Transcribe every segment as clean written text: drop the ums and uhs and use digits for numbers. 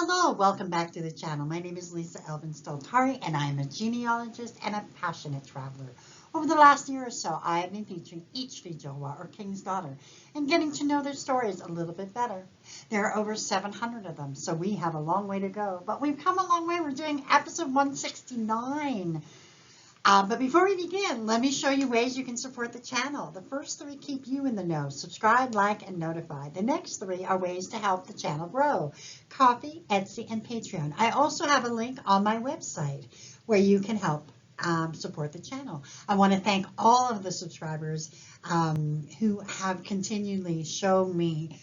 Hello, welcome back to the channel. My name is Lisa Elvin Stoltari, and I am a genealogist and a passionate traveler. Over the last year or so, I have been featuring each Vijoa, or King's Daughter, and getting to know their stories a little bit better. There are over 700 of them, so we have a long way to go, but we've come a long way. We're doing episode 169. But before we begin, let me show you ways you can support the channel. The first three keep you in the know. Subscribe, like, and notify. The next three are ways to help the channel grow. Coffee, Etsy, and Patreon. I also have a link on my website where you can help support the channel. I want to thank all of the subscribers who have continually shown me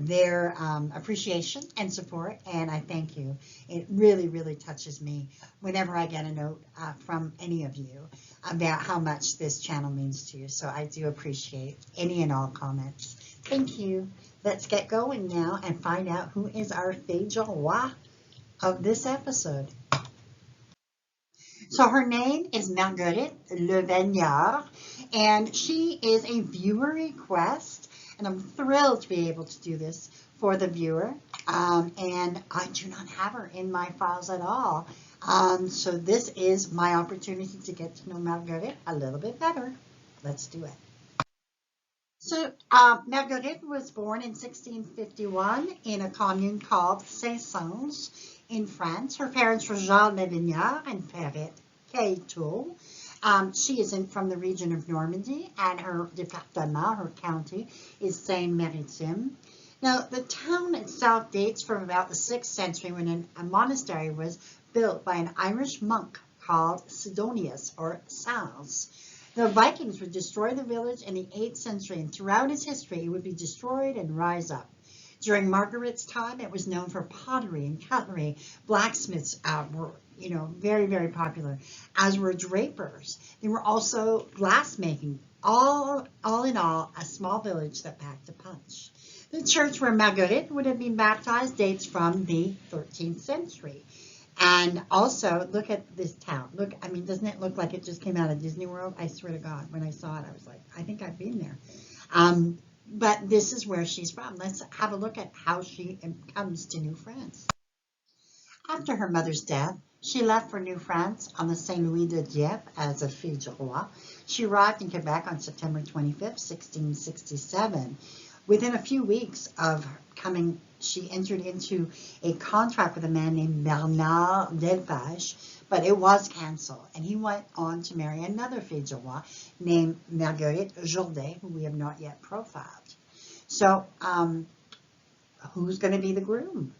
their appreciation and support, and I thank you. It really, really touches me whenever I get a note from any of you about how much this channel means to you. So I do appreciate any and all comments. Thank you. Let's get going now and find out who is our Vijoa of this episode. So her name is Marguerite Levaigneur, and she is a viewer request. And I'm thrilled to be able to do this for the viewer. And I do not have her in my files at all. So this is my opportunity to get to know Marguerite a little bit better. Let's do it. So Marguerite was born in 1651 in a commune called Saint-Saëns in France. Her parents were Jean Levaigneur and Perrette Cailleteau. She is from the region of Normandy, and her département, her county, is Seine-Maritime. Now, the town itself dates from about the 6th century when a monastery was built by an Irish monk called Sidonius, or Sans. The Vikings would destroy the village in the 8th century, and throughout its history, it would be destroyed and rise up. During Marguerite's time, it was known for pottery and cutlery. Blacksmiths were very, very popular, as were drapers. They were also glassmaking. All in all, a small village that packed a punch. The church where Marguerite would have been baptized dates from the 13th century. And also, look at this town. Look, I mean, doesn't it look like it just came out of Disney World? I swear to God, when I saw it, I was like, I think I've been there. But this is where she's from. Let's have a look at how she comes to New France. After her mother's death, she left for New France on the Saint Louis de Dieppe as a fille du roi. She arrived in Quebec on September 25th, 1667. Within a few weeks of coming, she entered into a contract with a man named Bernard Delpage, but it was canceled, and he went on to marry another fille du roi named Marguerite Jourdain, who we have not yet profiled. So, who's going to be the groom?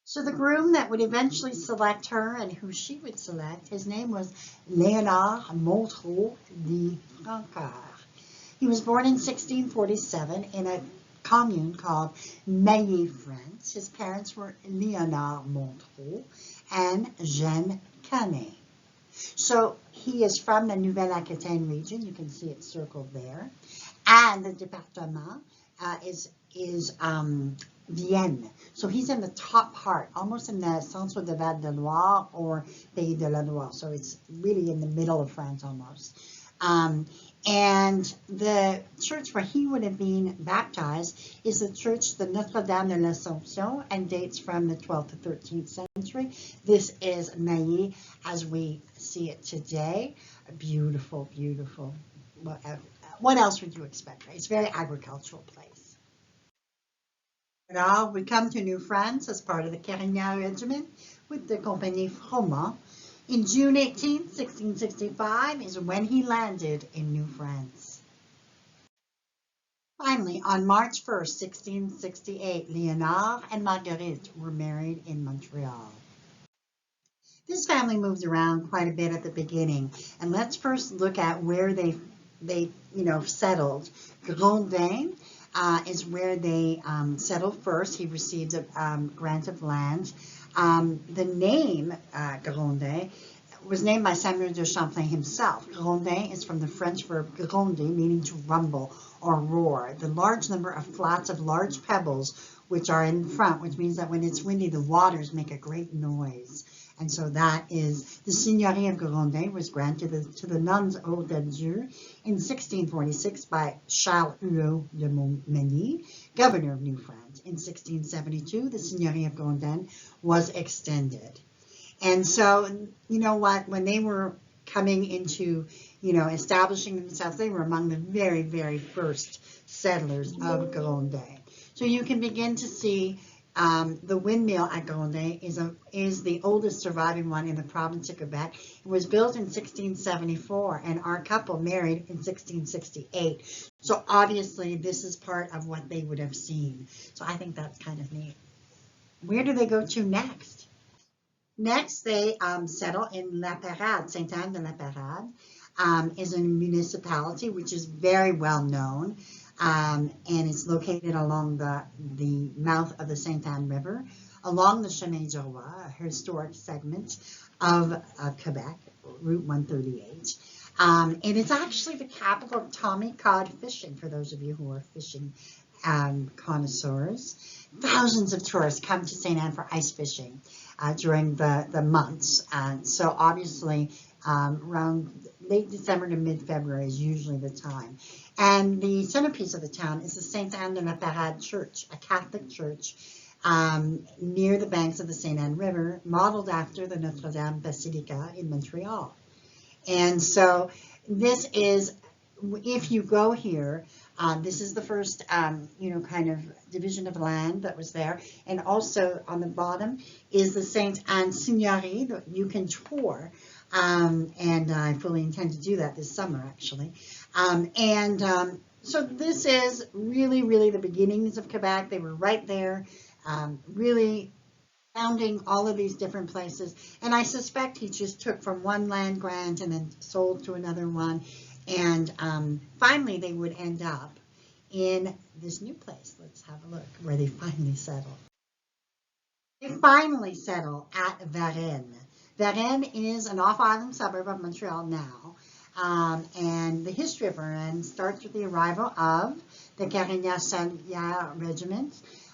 So the groom that would eventually select her and who she would select, his name was Léonard Montreux de Francœur. He was born in 1647 in a commune called Mailly, France. His parents were Léonard Montreux and Jeanne Canet. So he is from the Nouvelle-Aquitaine region. You can see it circled there. And the département is Vienne. So he's in the top part, almost in the Centre de Val de Loire or Pays de la Loire. So it's really in the middle of France almost. And the church where he would have been baptized is the church, the Notre-Dame de l'Assomption, and dates from the 12th to 13th century. This is Mailly as we see it today. Beautiful, beautiful. What else would you expect? Right? It's a very agricultural place. Now we come to New France as part of the Carignan Regiment with the Compagnie Froment. In June 18, 1665 is when he landed in New France. Finally, on March 1st, 1668, Léonard and Marguerite were married in Montreal. This family moved around quite a bit at the beginning, and let's first look at where they settled. Grondin is where they settled first. He received a grant of land. The name Grondin was named by Samuel de Champlain himself. Grondin is from the French verb gronder, meaning to rumble or roar. The large number of flats of large pebbles which are in front, which means that when it's windy, the waters make a great noise. And so that is the Seigneurie of Grondin was granted to the nuns Haute-Dieu in 1646 by Charles Huot de Montmagny, governor of New France. in 1672, the Seigneurie of Gondin was extended. And so, you know what, when they were coming into, establishing themselves, they were among the very, very first settlers of Gondin. So you can begin to see the windmill at Gagne is the oldest surviving one in the province of Quebec. It was built in 1674, and our couple married in 1668. So obviously this is part of what they would have seen. So I think that's kind of neat. Where do they go to next? Next, they settle in La Parade. Sainte-Anne-de-la-Parade is a municipality which is very well known. And it's located along the mouth of the Sainte Anne River, along the Chemin du Roi, a historic segment of Quebec, Route 138. And it's actually the capital of Tommy cod fishing, for those of you who are fishing connoisseurs. Thousands of tourists come to Sainte Anne for ice fishing during the months. So obviously, around late December to mid-February is usually the time. And the centerpiece of the town is the Sainte-Anne-de-la-Parade Church, a Catholic church near the banks of the Sainte Anne River, modeled after the Notre Dame Basilica in Montreal. And so this is, if you go here, this is the first, kind of division of land that was there. And also on the bottom is the Sainte Anne Seigneurie that you can tour. And I fully intend to do that this summer, actually. So this is really, really the beginnings of Quebec. They were right there, really founding all of these different places. And I suspect he just took from one land grant and then sold to another one. And finally, they would end up in this new place. Let's have a look where they finally settle. They finally settle at Varennes. Varennes is an off-island suburb of Montreal now. And the history of Varennes starts with the arrival of the Carignan-Salière Regiment.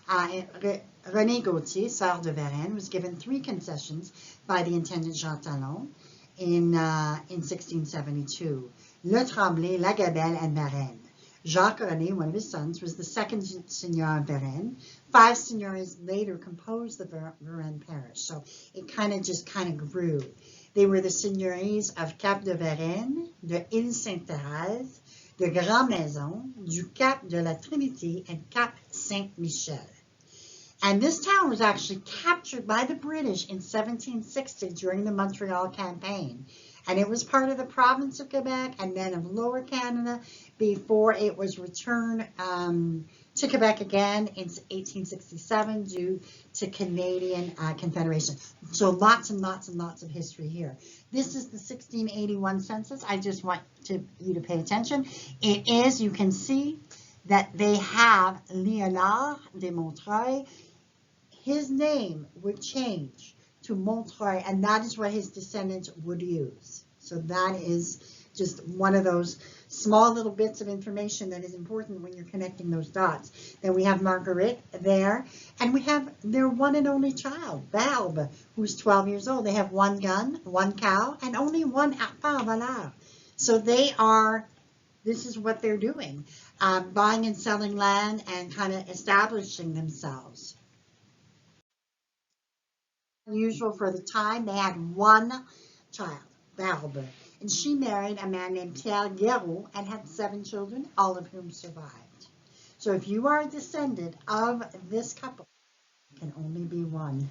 René Gauthier, Sœur de Varennes, was given 3 concessions by the intendant Jean Talon in 1672. Le Tremblay, La Gabelle, and Varennes. Jacques René, one of his sons, was the second seigneur of Varennes. 5 seigneuries later composed the Varennes parish, so it kind of grew. They were the seigneuries of Cap de Varennes, de Ile Sainte-Thérèse, de Grand Maison, du Cap de la Trinité, and Cap Saint-Michel. And this town was actually captured by the British in 1760 during the Montreal campaign. And it was part of the province of Quebec and then of Lower Canada before it was returned to Quebec again in 1867 due to Canadian Confederation. So lots and lots and lots of history here. This is the 1681 census. I just want you to pay attention. It is, you can see that they have Léonard de Montreuil. His name would change to Montreuil, and that is what his descendants would use. So that is just one of those small little bits of information that is important when you're connecting those dots. Then we have Marguerite there, and we have their one and only child, Barbe, who's 12 years old. They have 1 gun, 1 cow, and only 1 arpent valeur. So this is what they're doing, buying and selling land and kind of establishing themselves. Unusual for the time, they had 1 child, Barbe, and she married a man named Pierre Guéraud and had 7 children, all of whom survived. So if you are a descendant of this couple, it can only be one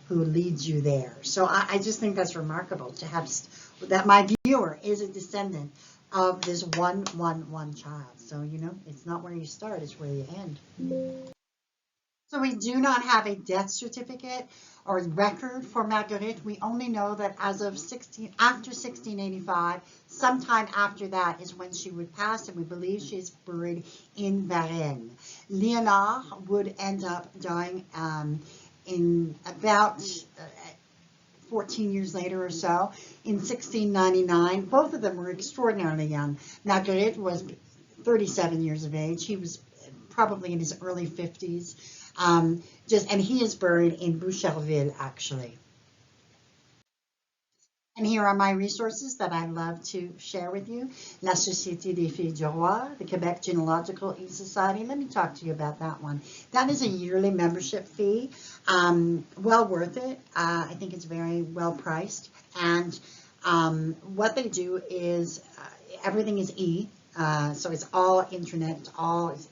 who leads you there. So I just think that's remarkable to have that my viewer is a descendant of this one child. So, it's not where you start, it's where you end. So we do not have a death certificate or record for Marguerite. We only know that as of after 1685, sometime after that is when she would pass, and we believe she is buried in Varennes. Léonard would end up dying in about 14 years later or so, in 1699. Both of them were extraordinarily young. Marguerite was 37 years of age. He was probably in his early 50s. And he is buried in Boucherville, actually. And here are my resources that I love to share with you. La Société des Filles du Roi, the Quebec Genealogical E-Society. Let me talk to you about that one. That is a yearly membership fee. Well worth it. I think it's very well priced. And what they do is everything is so it's all internet,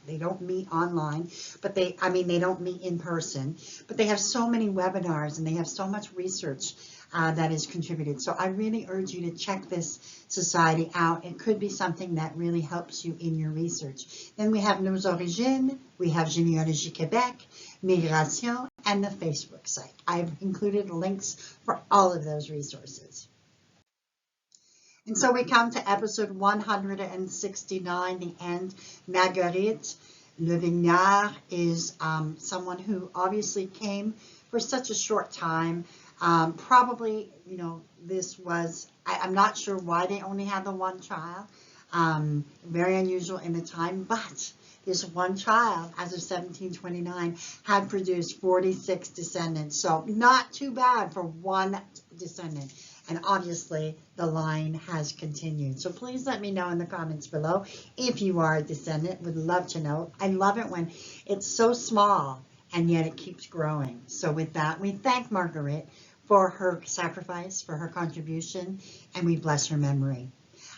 they don't meet online, but they don't meet in person, but they have so many webinars and they have so much research that is contributed. So I really urge you to check this society out. It could be something that really helps you in your research. Then we have Nos Origines, we have Généalogie Québec, Migration, and the Facebook site. I've included links for all of those resources. And so we come to episode 169, the end. Marguerite Levaigneur is someone who obviously came for such a short time. Probably, this was, I'm not sure why they only had the one child. Very unusual in the time, but this one child, as of 1729, had produced 46 descendants. So not too bad for one descendant. And obviously, the line has continued. So please let me know in the comments below if you are a descendant. Would love to know. I love it when it's so small and yet it keeps growing. So with that, we thank Marguerite for her sacrifice, for her contribution, and we bless her memory.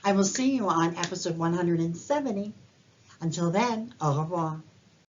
I will see you on episode 170. Until then, au revoir.